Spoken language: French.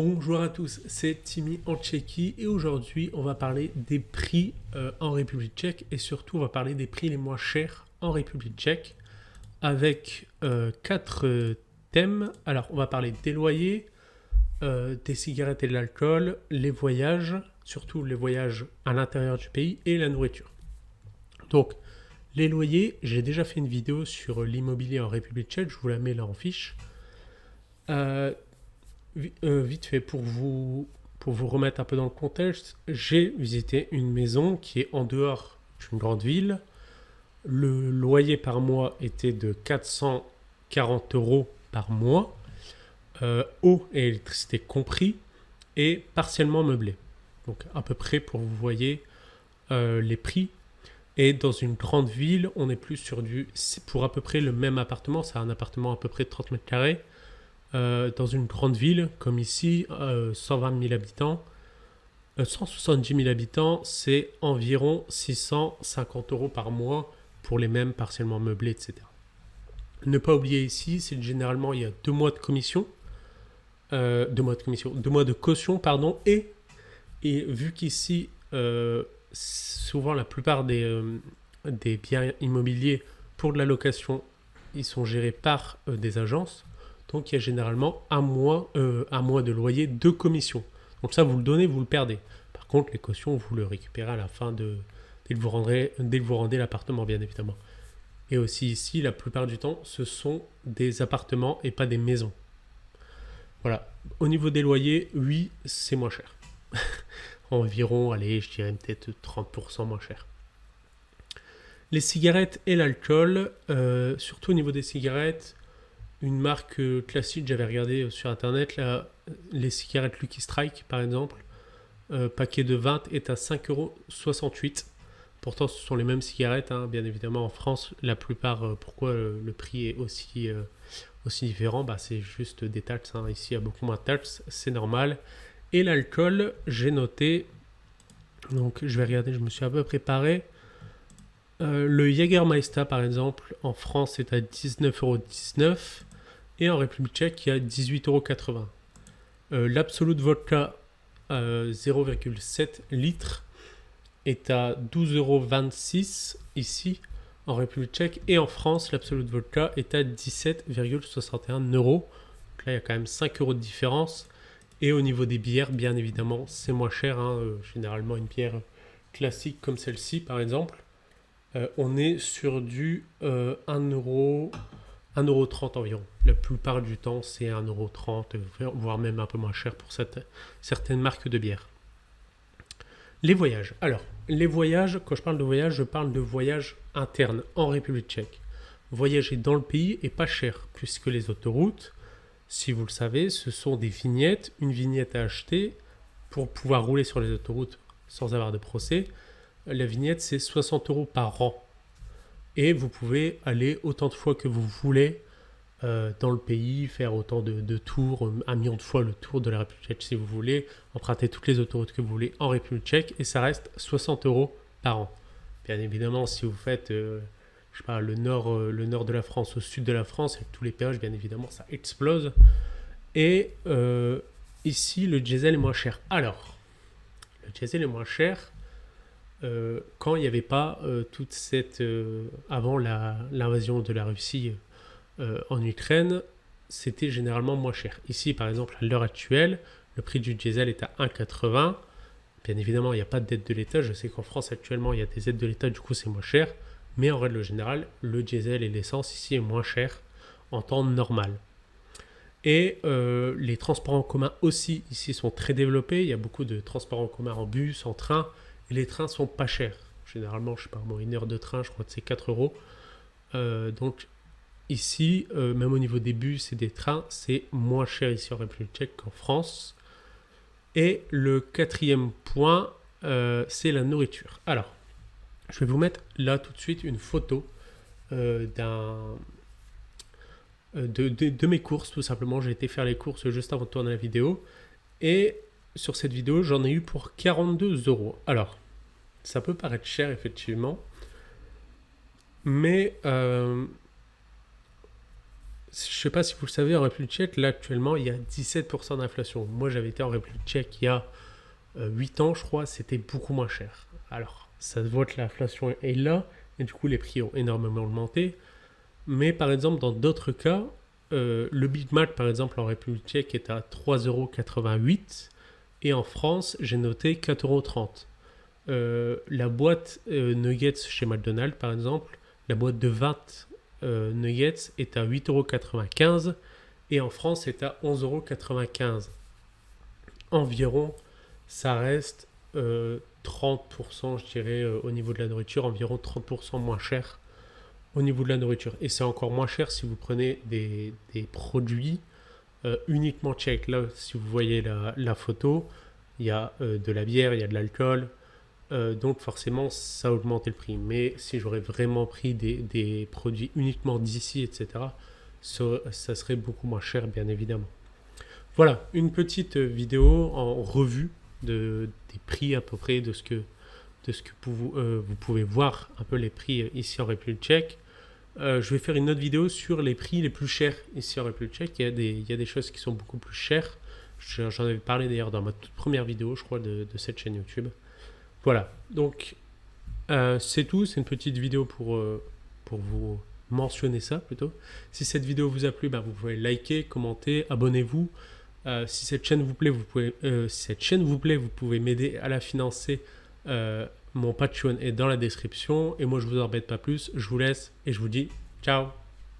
Bonjour à tous, c'est Timmy en Tchéquie et aujourd'hui on va parler des prix en République tchèque et surtout on va parler des prix les moins chers en République tchèque avec quatre thèmes. Alors on va parler des loyers, des cigarettes et de l'alcool, les voyages, surtout les voyages à l'intérieur du pays et la nourriture. Donc les loyers, j'ai déjà fait une vidéo sur l'immobilier en République tchèque, je vous la mets là en fiche. Vite fait, pour vous remettre un peu dans le contexte, j'ai visité une maison qui est en dehors d'une grande ville. Le loyer par mois était de 440 euros par mois, eau et électricité compris, et partiellement meublé. Donc à peu près pour vous voyez les prix. Et dans une grande ville, on est plus sur pour à peu près le même appartement, c'est un appartement à peu près de 30 mètres carrés. Dans une grande ville comme ici, 120 000 habitants, 170 000 habitants, c'est environ 650 euros par mois pour les mêmes partiellement meublés, etc. Ne pas oublier ici, c'est généralement il y a 2 mois de commission, 2 mois de caution, pardon, et vu qu'ici, souvent la plupart des biens immobiliers pour de la location, ils sont gérés par des agences. Donc il y a généralement un mois de loyer de commission. Donc ça, vous le donnez, vous le perdez. Par contre, les cautions, vous le récupérez à la fin dès que vous rendez l'appartement, bien évidemment. Et aussi ici, la plupart du temps, ce sont des appartements et pas des maisons. Voilà. Au niveau des loyers, oui, c'est moins cher. Environ, allez, je dirais peut-être 30% moins cher. Les cigarettes et l'alcool, surtout au niveau des cigarettes, une marque classique, j'avais regardé sur internet, là, les cigarettes Lucky Strike par exemple, paquet de 20 est à 5,68 €. Pourtant ce sont les mêmes cigarettes, hein, bien évidemment en France, la plupart, pourquoi le prix est aussi différent, c'est juste des taxes, hein. Ici il y a beaucoup moins de taxes, c'est normal. Et l'alcool, j'ai noté, donc je vais regarder, je me suis un peu préparé. Le Jägermeister par exemple, en France est à 19,19 € et en République tchèque il y a 18,80 €. L'Absolute Vodka 0,7 litres est à 12,26 € ici en République tchèque et en France l'Absolute Vodka est à 17,61 €. Donc là il y a quand même 5 € de différence. Et au niveau des bières, bien évidemment, c'est moins cher, hein. Généralement une bière classique comme celle-ci par exemple. On est sur du 1,30 € environ. La plupart du temps, c'est 1,30 €, voire même un peu moins cher pour certaines marques de bière. Les voyages. Alors, les voyages, quand je parle de voyage, je parle de voyages internes en République tchèque. Voyager dans le pays est pas cher, puisque les autoroutes, si vous le savez, ce sont des vignettes, une vignette à acheter pour pouvoir rouler sur les autoroutes sans avoir de procès. La vignette, c'est 60 € par an. Et vous pouvez aller autant de fois que vous voulez dans le pays, faire autant de tours, 1 million de fois le tour de la République tchèque si vous voulez, emprunter toutes les autoroutes que vous voulez en République tchèque, et ça reste 60 € par an. Bien évidemment, si vous faites je sais pas, le nord de la France au sud de la France, avec tous les péages, bien évidemment, ça explose. Et ici, le diesel est moins cher. Alors, le diesel est moins cher quand il n'y avait pas toute cette... avant l'invasion de la Russie en Ukraine, c'était généralement moins cher. Ici, par exemple, à l'heure actuelle, le prix du diesel est à 1,80 €. Bien évidemment, il n'y a pas d'aide de l'État. Je sais qu'en France, actuellement, il y a des aides de l'État, du coup, c'est moins cher. Mais en règle générale, le diesel et l'essence ici est moins cher en temps normal. Et les transports en commun aussi ici sont très développés. Il y a beaucoup de transports en commun en bus, en train. Et les trains sont pas chers. Généralement, je sais pas, une heure de train, je crois que c'est 4 €. Donc ici, même au niveau des bus et des trains, c'est moins cher ici en République tchèque qu'en France. Et le quatrième point, c'est la nourriture. Alors, je vais vous mettre là tout de suite une photo de mes courses, tout simplement. J'ai été faire les courses juste avant de tourner la vidéo. Et sur cette vidéo, j'en ai eu pour 42 €. Alors, ça peut paraître cher, effectivement. Mais je sais pas si vous le savez, en République tchèque, là actuellement, il y a 17% d'inflation. Moi, j'avais été en République tchèque il y a 8 ans, je crois, c'était beaucoup moins cher. Alors, ça se voit que l'inflation est là, et du coup, les prix ont énormément augmenté. Mais par exemple, dans d'autres cas, le Big Mac, par exemple, en République tchèque, est à 3,88 €. Et en France, j'ai noté 4,30 €. La boîte Nuggets chez McDonald's, par exemple, la boîte de 20 nuggets est à 8,95 € et en France est à 11,95 € environ. Ça reste 30%, je dirais, au niveau de la nourriture, environ 30% moins cher au niveau de la nourriture. Et c'est encore moins cher si vous prenez des produits uniquement tchèques. Là, si vous voyez la photo, il y a de la bière, il y a de l'alcool. Donc forcément, ça a augmenté le prix. Mais si j'aurais vraiment pris des produits uniquement d'ici, etc., ça serait beaucoup moins cher, bien évidemment. Voilà, une petite vidéo en revue des prix à peu près de ce que vous pouvez voir un peu les prix ici en République tchèque. Je vais faire une autre vidéo sur les prix les plus chers ici en République tchèque. Il y a des choses qui sont beaucoup plus chères. J'en avais parlé d'ailleurs dans ma toute première vidéo, je crois, de cette chaîne YouTube. Voilà, donc c'est tout. C'est une petite vidéo pour vous mentionner ça plutôt. Si cette vidéo vous a plu, vous pouvez liker, commenter, abonnez-vous. Si cette chaîne vous plaît, vous pouvez m'aider à la financer. Mon Patreon est dans la description. Et moi, je vous embête pas plus. Je vous laisse et je vous dis ciao.